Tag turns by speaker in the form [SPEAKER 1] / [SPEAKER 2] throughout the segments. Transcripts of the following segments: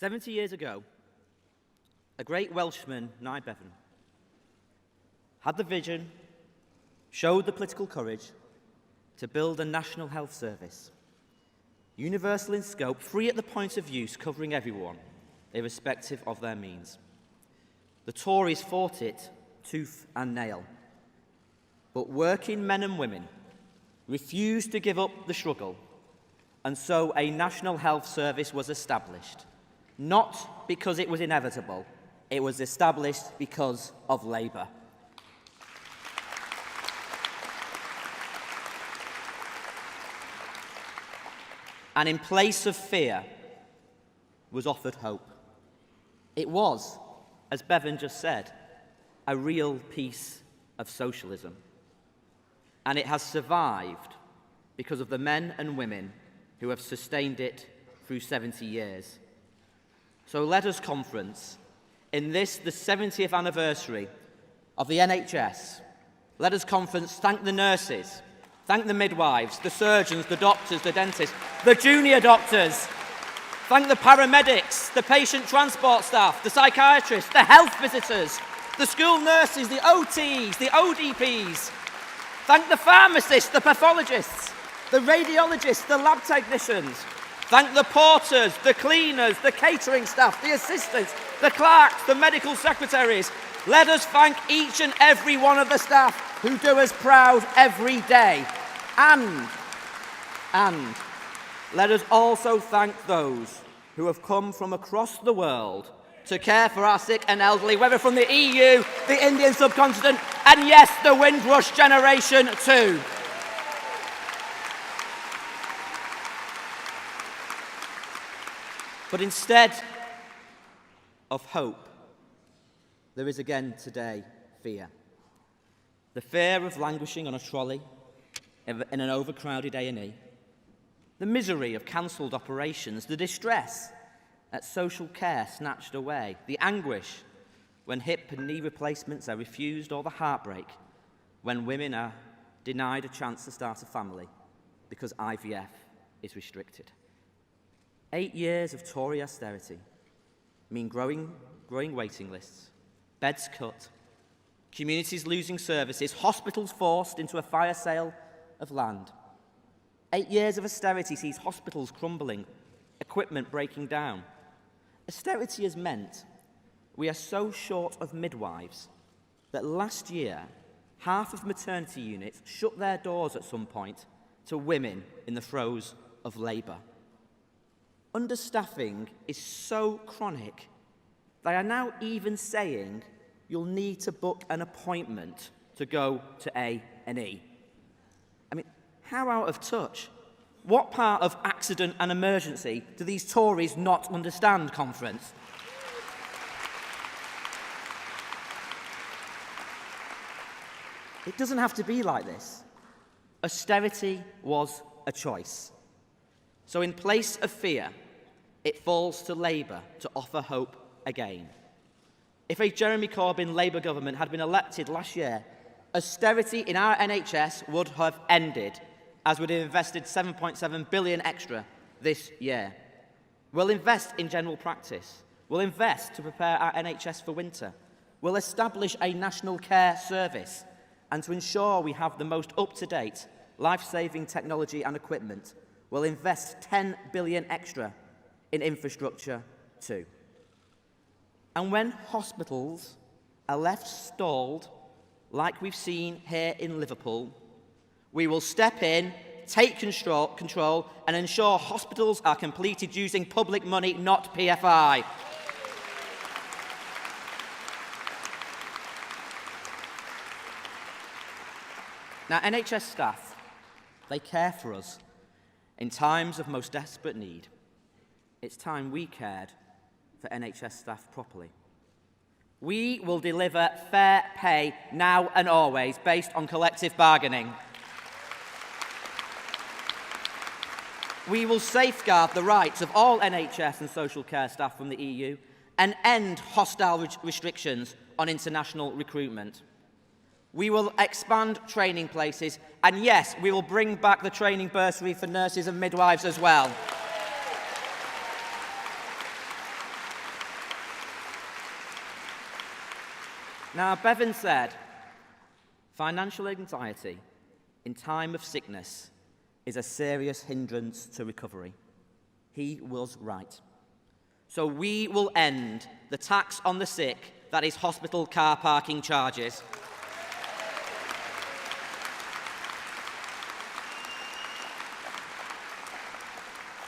[SPEAKER 1] 70 years ago, a great Welshman, Nye Bevan, had the vision, showed the political courage to build a national health service, universal in scope, free at the point of use, covering everyone, irrespective of their means. The Tories fought it tooth and nail, but working men and women refused to give up the struggle, and so a national health service was established. Not because it was inevitable, it was established because of Labour. And in place of fear was offered hope. It was, as Bevan just said, a real piece of socialism. And it has survived because of the men and women who have sustained it through 70 years. So let us conference, in this, the 70th anniversary of the NHS, let us conference thank the nurses, thank the midwives, the surgeons, the doctors, the dentists, the junior doctors, thank the paramedics, the patient transport staff, the psychiatrists, the health visitors, the school nurses, the OTs, the ODPs, thank the pharmacists, the pathologists, the radiologists, the lab technicians, thank the porters, the cleaners, the catering staff, the assistants, the clerks, the medical secretaries. Let us thank each and every one of the staff who do us proud every day. And let us also thank those who have come from across the world to care for our sick and elderly, whether from the EU, the Indian subcontinent, and yes, the Windrush generation too. But instead of hope, there is again today fear. The fear of languishing on a trolley in an overcrowded A&E, the misery of cancelled operations, the distress at social care snatched away, the anguish when hip and knee replacements are refused, or the heartbreak when women are denied a chance to start a family because IVF is restricted. 8 years of Tory austerity mean growing waiting lists, beds cut, communities losing services, hospitals forced into a fire sale of land. 8 years of austerity sees hospitals crumbling, equipment breaking down. Austerity has meant we are so short of midwives that last year, half of maternity units shut their doors at some point to women in the throes of labour. Understaffing is so chronic, they are now even saying you'll need to book an appointment to go to A&E. I mean, how out of touch? What part of accident and emergency do these Tories not understand, conference? It doesn't have to be like this. Austerity was a choice. So in place of fear, it falls to Labour to offer hope again. If a Jeremy Corbyn Labour government had been elected last year, austerity in our NHS would have ended, as we'd have invested £7.7 billion extra this year. We'll invest in general practice. We'll invest to prepare our NHS for winter. We'll establish a national care service, and to ensure we have the most up-to-date, life-saving technology and equipment, we'll invest £10 billion extra in infrastructure too. And when hospitals are left stalled, like we've seen here in Liverpool, we will step in, take control and ensure hospitals are completed using public money, not PFI. Now, NHS staff, they care for us in times of most desperate need. It's time we cared for NHS staff properly. We will deliver fair pay now and always based on collective bargaining. We will safeguard the rights of all NHS and social care staff from the EU and end hostile restrictions on international recruitment. We will expand training places, and yes, we will bring back the training bursary for nurses and midwives as well. Now, Bevan said, financial anxiety in time of sickness is a serious hindrance to recovery. He was right. So we will end the tax on the sick that is hospital car parking charges.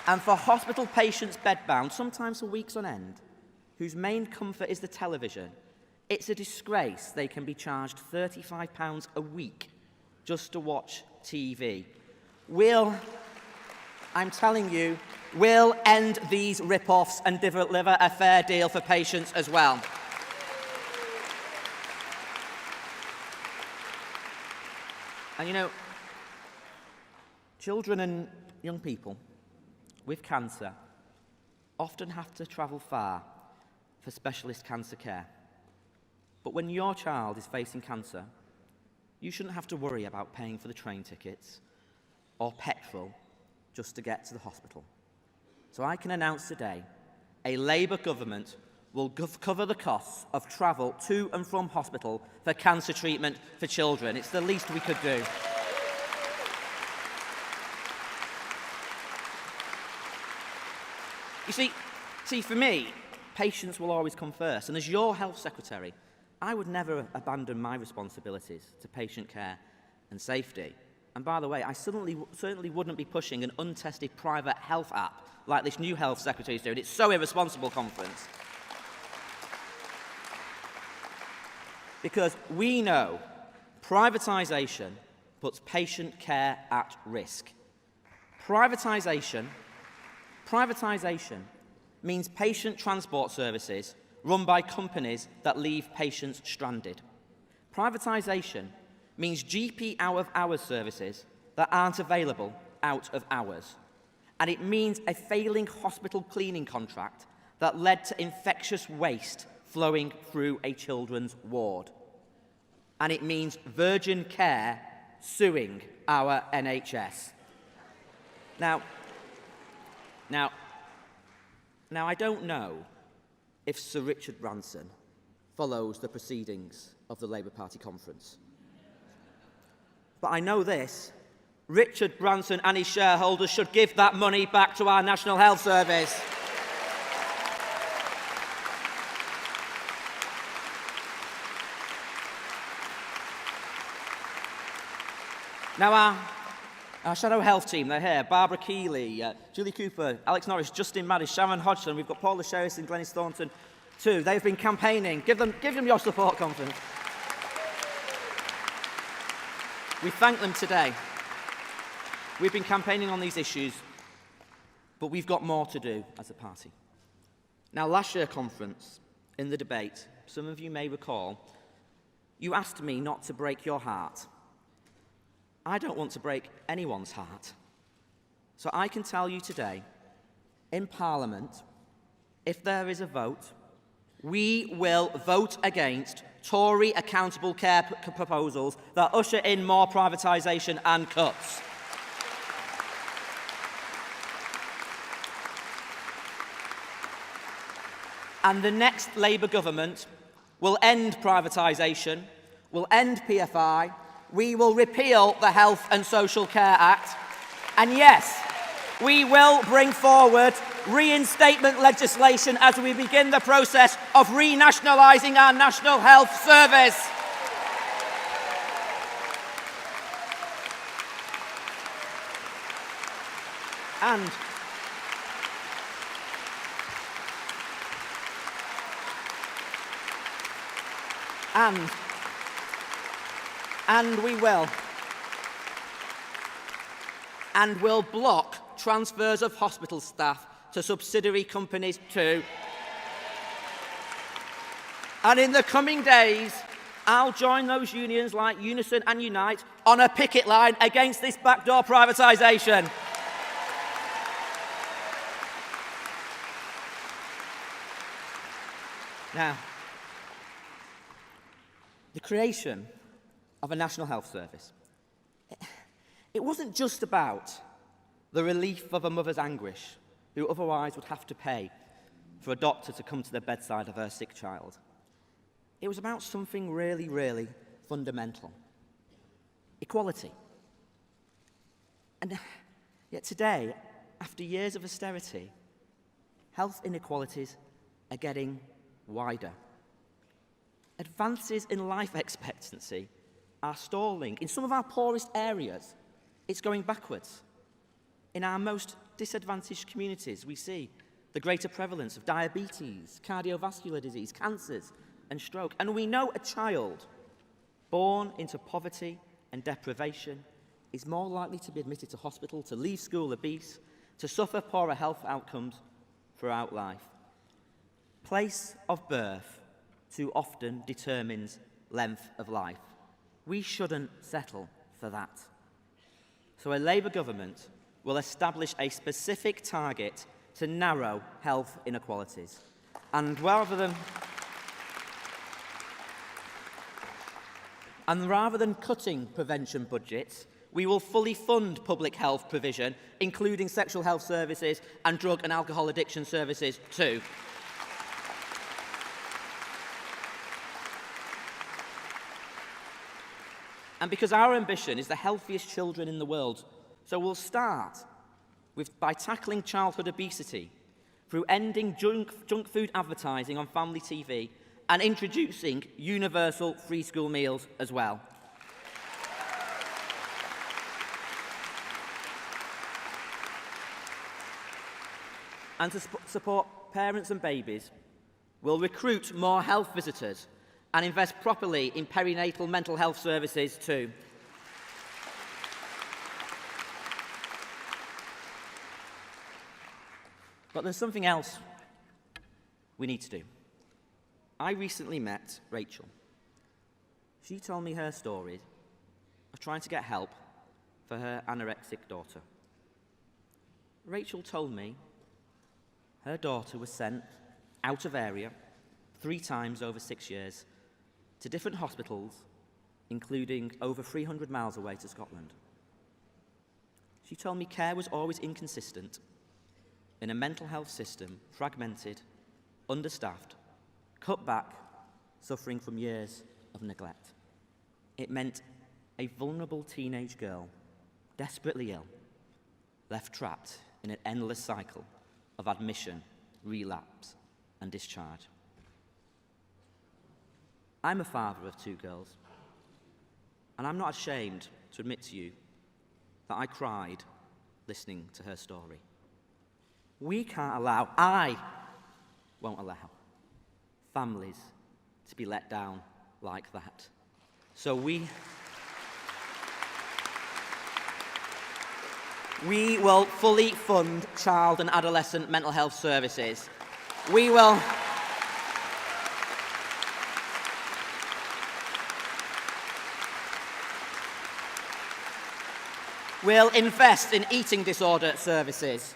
[SPEAKER 1] And for hospital patients bedbound, sometimes for weeks on end, whose main comfort is the television, it's a disgrace they can be charged £35 a week just to watch TV. I'm telling you, we'll end these rip-offs and deliver a fair deal for patients as well. And you know, children and young people with cancer often have to travel far for specialist cancer care. But when your child is facing cancer, you shouldn't have to worry about paying for the train tickets or petrol just to get to the hospital. So I can announce today, a Labour government will cover the costs of travel to and from hospital for cancer treatment for children. It's the least we could do. You see, for me, patients will always come first. And as your health secretary, I would never abandon my responsibilities to patient care and safety. And by the way, I certainly wouldn't be pushing an untested private health app like this new health secretary is doing. It's so irresponsible, Conference. Because we know privatisation puts patient care at risk. Privatisation means patient transport services run by companies that leave patients stranded. Privatisation means GP out-of-hours services that aren't available out of hours. And it means a failing hospital cleaning contract that led to infectious waste flowing through a children's ward. And it means Virgin Care suing our NHS. Now, I don't know if Sir Richard Branson follows the proceedings of the Labour Party conference. But I know this: Richard Branson and his shareholders should give that money back to our National Health Service. Now, our Shadow Health team, they're here. Barbara Keeley, Julie Cooper, Alex Norris, Justin Maddish, Sharon Hodgson. We've got Paula Sherris and Glenys Thornton too. They've been campaigning. Give them your support, Conference. We thank them today. We've been campaigning on these issues, but we've got more to do as a party. Now, last year, Conference, in the debate, some of you may recall, you asked me not to break your heart. I don't want to break anyone's heart. So I can tell you today, in Parliament, if there is a vote, we will vote against Tory accountable care proposals that usher in more privatisation and cuts. And the next Labour government will end privatisation, will end PFI, we will repeal the Health and Social Care Act, and yes, we will bring forward reinstatement legislation as we begin the process of renationalising our National Health Service. And we will. And we'll block transfers of hospital staff to subsidiary companies too. And in the coming days, I'll join those unions like Unison and Unite on a picket line against this backdoor privatisation. Now, the creation of a National Health Service, it wasn't just about the relief of a mother's anguish who otherwise would have to pay for a doctor to come to the bedside of her sick child. It was about something really, really fundamental: equality. And yet today, after years of austerity, health inequalities are getting wider. Advances in life expectancy are stalling. In some of our poorest areas, it's going backwards. In our most disadvantaged communities, we see the greater prevalence of diabetes, cardiovascular disease, cancers, and stroke. And we know a child born into poverty and deprivation is more likely to be admitted to hospital, to leave school obese, to suffer poorer health outcomes throughout life. Place of birth too often determines length of life. We shouldn't settle for that. So a Labour government will establish a specific target to narrow health inequalities. And rather than cutting prevention budgets, we will fully fund public health provision, including sexual health services and drug and alcohol addiction services too. And because our ambition is the healthiest children in the world, so we'll start by tackling childhood obesity through ending junk food advertising on family TV and introducing universal free school meals as well. And to support parents and babies, we'll recruit more health visitors and invest properly in perinatal mental health services too. But there's something else we need to do. I recently met Rachel. She told me her story of trying to get help for her anorexic daughter. Rachel told me her daughter was sent out of area 3 times over 6 years to different hospitals, including over 300 miles away to Scotland. She told me care was always inconsistent in a mental health system fragmented, understaffed, cut back, suffering from years of neglect. It meant a vulnerable teenage girl, desperately ill, left trapped in an endless cycle of admission, relapse, and discharge. I'm a father of 2 girls, and I'm not ashamed to admit to you that I cried listening to her story. I won't allow families to be let down like that. So we will fully fund child and adolescent mental health services. We'll invest in eating disorder services.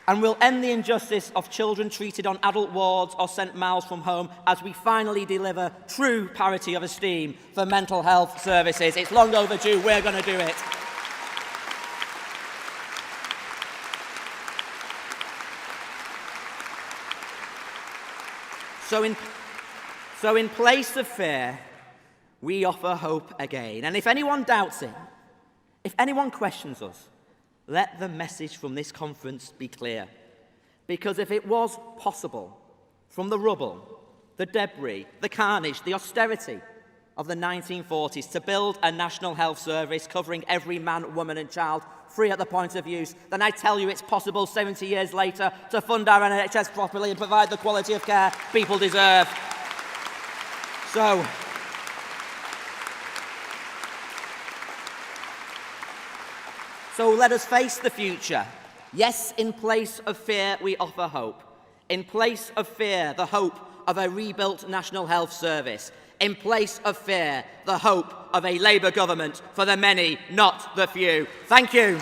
[SPEAKER 1] And we'll end the injustice of children treated on adult wards or sent miles from home as we finally deliver true parity of esteem for mental health services. It's long overdue. We're going to do it. So in place of fear, we offer hope again. And if anyone doubts it, if anyone questions us, let the message from this conference be clear. Because if it was possible, from the rubble, the debris, the carnage, the austerity of the 1940s, to build a national health service covering every man, woman and child, free at the point of use, then I tell you it's possible 70 years later to fund our NHS properly and provide the quality of care people deserve. So let us face the future. Yes, in place of fear, we offer hope. In place of fear, the hope of a rebuilt National Health Service. In place of fear, the hope of a Labour government for the many, not the few. Thank you.